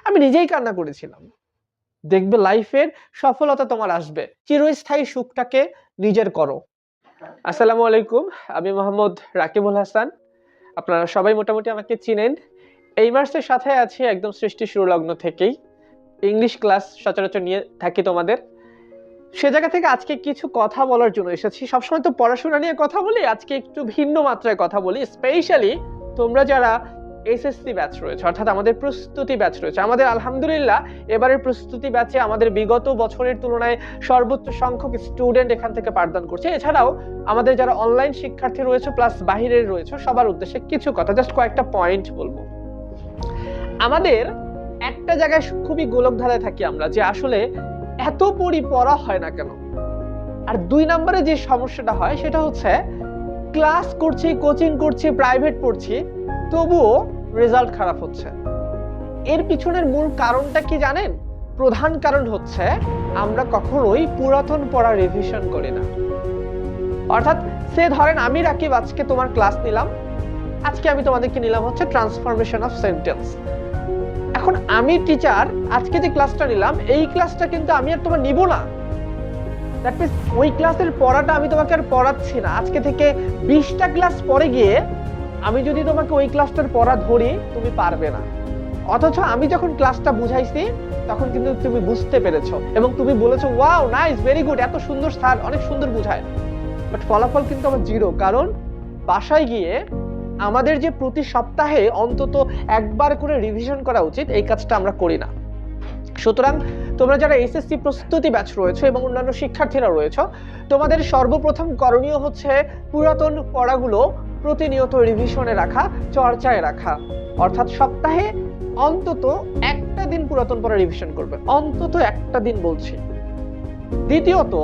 আমি নিজেই কান্না করেছিলাম। দেখবে লাইফের সফলতা তোমার আসবে, চিরস্থায়ী সুখটাকে নিজের করো। আসসালামু আলাইকুম, আমি মোহাম্মদ রাকিবুল হাসান। আপনারা সবাই মোটামুটি আমাকে চিনেন। এই মাসের সাথে আছি একদম সৃষ্টি শুরু লগ্ন থেকেই। ইংলিশ ক্লাস সচরাচর নিয়ে থাকি তোমাদের। সে জায়গা থেকে আজকে কিছু কথা বলার জন্য এসেছি। সবসময় তো পড়াশোনা নিয়ে কথা বলি, আজকে একটু ভিন্ন মাত্রায় কথা বলি। স্পেশালি তোমরা যারা এসএসসি ব্যাচ রয়েছে, অর্থাৎ আমাদের প্রস্তুতি ব্যাচ রয়েছে। আমাদের আলহামদুলিল্লাহ এবারের প্রস্তুতি ব্যাচে আমাদের বিগত বছরের তুলনায় সর্বোচ্চ সংখ্যক স্টুডেন্ট এখান থেকে পাঠদান করছে। এছাড়াও আমাদের যারা অনলাইন শিক্ষার্থী রয়েছে প্লাস বাহিরের রয়েছে, সবার উদ্দেশ্যে কিছু কথা, জাস্ট কয়েকটা পয়েন্ট বলবো। আমাদের একটা জায়গায় খুবই গোলকধাঁধায় থাকি আমরা, যে আসলে এত পড়া হয় না কেন। আর 2 নম্বরে যে সমস্যাটা হয় সেটা হচ্ছে ক্লাস করছি, কোচিং করছি, প্রাইভেট পড়ছি, তবুও রেজাল্ট খারাপ হচ্ছে। এর পিছনের মূল কারণটা কি জানেন? প্রধান কারণ হচ্ছে আমরা কখনোই পুরাতন পড়া রিভিশন করি না। অর্থাৎ সে ধরেন আমি রাকিব আজকে তোমার ক্লাস নিলাম, আজকে আমি তোমাদেরকে নিলাম হচ্ছে ট্রান্সফরমেশন অফ সেন্টেন্স। এখন আমি টিচার, আজকে যে ক্লাসটা নিলাম এই ক্লাসটা কিন্তু আমি আর তোমার নিব না। দ্যাট মিন্স ওই ক্লাসের পড়াটা আমি তোমাকে আর পড়াচ্ছি না। আজকে থেকে 20টা ক্লাস পরে গিয়ে আমি যদি তোমাকে ওই ক্লাসটার পড়া ধরি, তুমি পারবে না। অথচ আমি যখন ক্লাসটা বুঝাইছি তখন কিন্তু তুমি বুঝতে পেরেছো এবং তুমি বলেছো ওয়াও নাইস, ভেরি গুড, এত সুন্দর স্যার, অনেক সুন্দর বুঝায়। বাট ফলাফল কিন্তু আমার জিরো। কারণ বাসায় গিয়ে আমাদের যে প্রতি সপ্তাহে অন্তত একবার করে রিভিশন করা উচিত, এই কাজটা আমরা করি না। সুতরাং তোমরা যারা এসএসসি প্রস্তুতি ব্যাচ রয়েছে এবং অন্যান্য শিক্ষার্থীরা রয়েছে, তোমাদের সর্বপ্রথম করণীয় হচ্ছে পুরাতন পড়াগুলো প্রতিনিয়ত রিভিশনে রাখা, চর্চায় রাখা। অর্থাৎ সপ্তাহে অন্তত একটা দিন পুরাতন পড়া রিভিশন করবে, অন্তত একটা দিন বলছি। দ্বিতীয়ত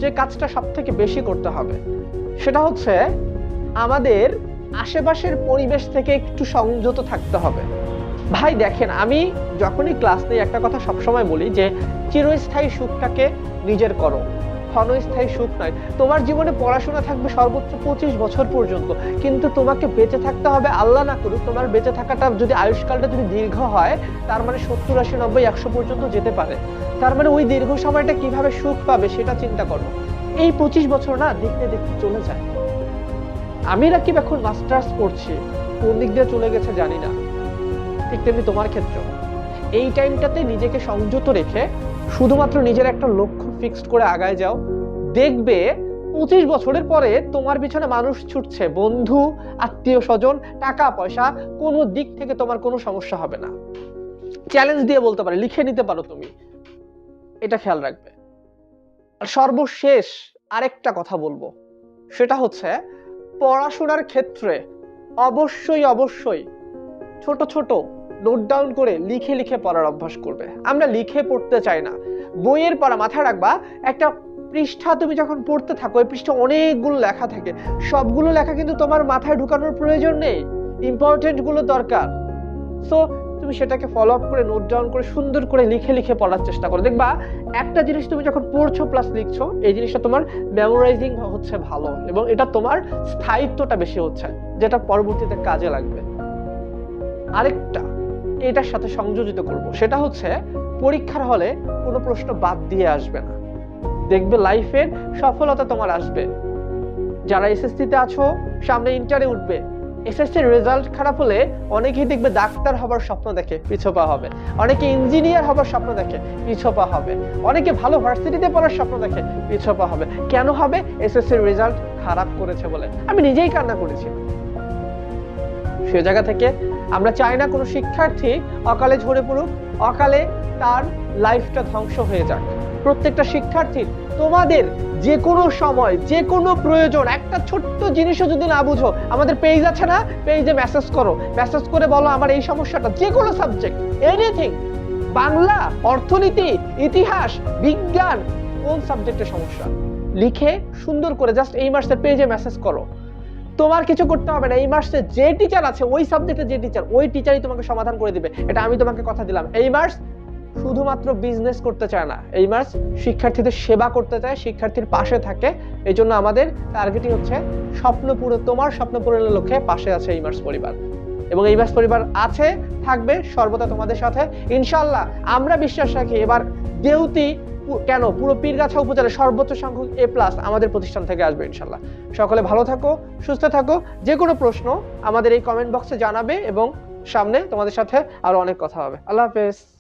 যে কাজটা সবথেকে বেশি করতে হবে সেটা হচ্ছে আমাদের আশেপাশের পরিবেশ থেকে একটু সংযত থাকতে হবে। ভাই দেখেন, আমি যখনই ক্লাস নিই একটা কথা সবসময় বলি যে চিরস্থায়ী সুখটাকে নিজের করো, ক্ষণস্থায়ী সুখ নয়। তোমার জীবনে পড়াশোনা থাকবে সর্বোচ্চ 25 বছর পর্যন্ত, কিন্তু তোমাকে বেঁচে থাকতে হবে, আল্লাহ না করুক তোমার বেঁচে থাকাটা যদি আয়ুষ্কালটা যদি দীর্ঘ হয়, তার মানে 70, 80, 90, 100 পর্যন্ত যেতে পারে। তার মানে ওই দীর্ঘ সময়টা কিভাবে সুখ পাবে সেটা চিন্তা করো। এই 25 বছর না দেখতে দেখতে চলে যায়। আমি রাকিব এখন মাস্টার্স পড়ছি, কোন দিক দিয়ে চলে গেছে জানি না। ঠিক তেমনি তোমার ক্ষেত্রে এই টাইমটাতে নিজেকে সংযত রেখে শুধুমাত্র নিজের একটা লক্ষ্য ফিক্সড করে আগায় যাও। দেখবে 25 বছরের পরে তোমার পিছনে মানুষ ছুটছে, বন্ধু, আত্মীয় স্বজন, টাকা পয়সা, কোনো দিক থেকে তোমার কোনো সমস্যা হবে না। চ্যালেঞ্জ দিয়ে বলতে পারে, লিখে নিতে পারো তুমি, এটা খেয়াল রাখবে। আর সর্বশেষ আরেকটা কথা বলবো, সেটা হচ্ছে পড়াশোনার ক্ষেত্রে অবশ্যই অবশ্যই ছোট ছোট নোট ডাউন করে লিখে লিখে পড়ার অভ্যাস করবে। আমরা লিখে পড়তে চাই না। বইয়ের পড়া মাথায় রাখবা, একটা পৃষ্ঠা তুমি যখন পড়তে থাকো, ওই পৃষ্ঠা অনেকগুলো লেখা থাকে, সবগুলো লেখা কিন্তু তোমার মাথায় ঢুকানোর প্রয়োজন নেই, ইম্পর্টেন্ট গুলো দরকার। সো তুমি সেটাকে ফলো আপ করে নোট ডাউন করে সুন্দর করে লিখে লিখে পড়ার চেষ্টা করো। দেখবা একটা জিনিস তুমি যখন পড়ছো প্লাস লিখছো, এই জিনিসটা তোমার মেমোরাইজিং হচ্ছে ভালো এবং এটা তোমার স্থায়িত্বটা বেশি হচ্ছে, যেটা পরবর্তীতে কাজে লাগবে। আরেকটা এটার সাথে সংযোজিত করব, সেটা হচ্ছে পরীক্ষার হলে কোনো প্রশ্ন বাদ দিয়ে আসবে না। দেখবে লাইফের সফলতা তোমার আসবে। যারা এসএসসি তে আছো, সামনে ইন্টারে উঠবে, এসএসসির রেজাল্ট খারাপ হলে অনেকেই দেখবে ডাক্তার হবার স্বপ্ন দেখে, পিছপা হবে। অনেকে ইঞ্জিনিয়ার হবার স্বপ্ন দেখে, পিছপা হবে। অনেকে ভালো ভার্সিটিতে পড়ার স্বপ্ন দেখে, পিছপা হবে। কেন হবে? এসএসসির রেজাল্ট খারাপ করেছে বলে। আমি নিজেই কান্না করেছি। সে জায়গা থেকে আমরা চাই না কোনো শিক্ষার্থী অকালে ঝরে পড়ুক, অকালে তার লাইফটা ধ্বংস হয়ে যাক। প্রত্যেকটা শিক্ষার্থী তোমাদের যে কোনো সময় যে কোনো প্রয়োজন, একটা ছোট্ট জিনিসও যদি না বুঝো, আমাদের পেজ আছে না, পেজে মেসেজ করো, মেসেজ করে বলো আমার এই সমস্যাটা, যে কোনো সাবজেক্ট, এনিথিং, বাংলা, অর্থনীতি, ইতিহাস, বিজ্ঞান, কোন সাবজেক্টের সমস্যা, লিখে সুন্দর করে জাস্ট এই মাসের পেজে মেসেজ করো। তোমার কিছু করতে হবে না। এই মাসে যে টিচার আছে, ওই সাবজেক্টে যে টিচার, ওই টিচারই তোমাকে সমাধান করে দিবে। এটা আমি তোমাকে কথা দিলাম। এই মাস শুধুমাত্র বিজনেস করতে চায় না, এই মাস শিক্ষার্থীদের সেবা করতে চায়, শিক্ষার্থীর পাশে থাকে। এই জন্য আমাদের টার্গেটই হচ্ছে স্বপ্ন পূরণ, তোমার স্বপ্ন পূরণের লক্ষ্যে পাশে আছে এই মাস পরিবার। এবং এই ব্যাস পরিবার আছে, থাকবে সর্বদা তোমাদের সাথে ইনশাআল্লাহ। আমরা বিশ্বাস রাখি এবার দেউতি কেন পুরো পীরগাছা উপজেলার সর্বোচ্চ সংখ্যক A+ আমাদের প্রতিষ্ঠান থেকে আসবে ইনশাআল্লাহ। সকলে ভালো থাকো, সুস্থ থাকো। যে কোনো প্রশ্ন আমাদের এই কমেন্ট বক্সে জানাবে এবং সামনে তোমাদের সাথে আরো অনেক কথা হবে। আল্লাহ হাফেজ।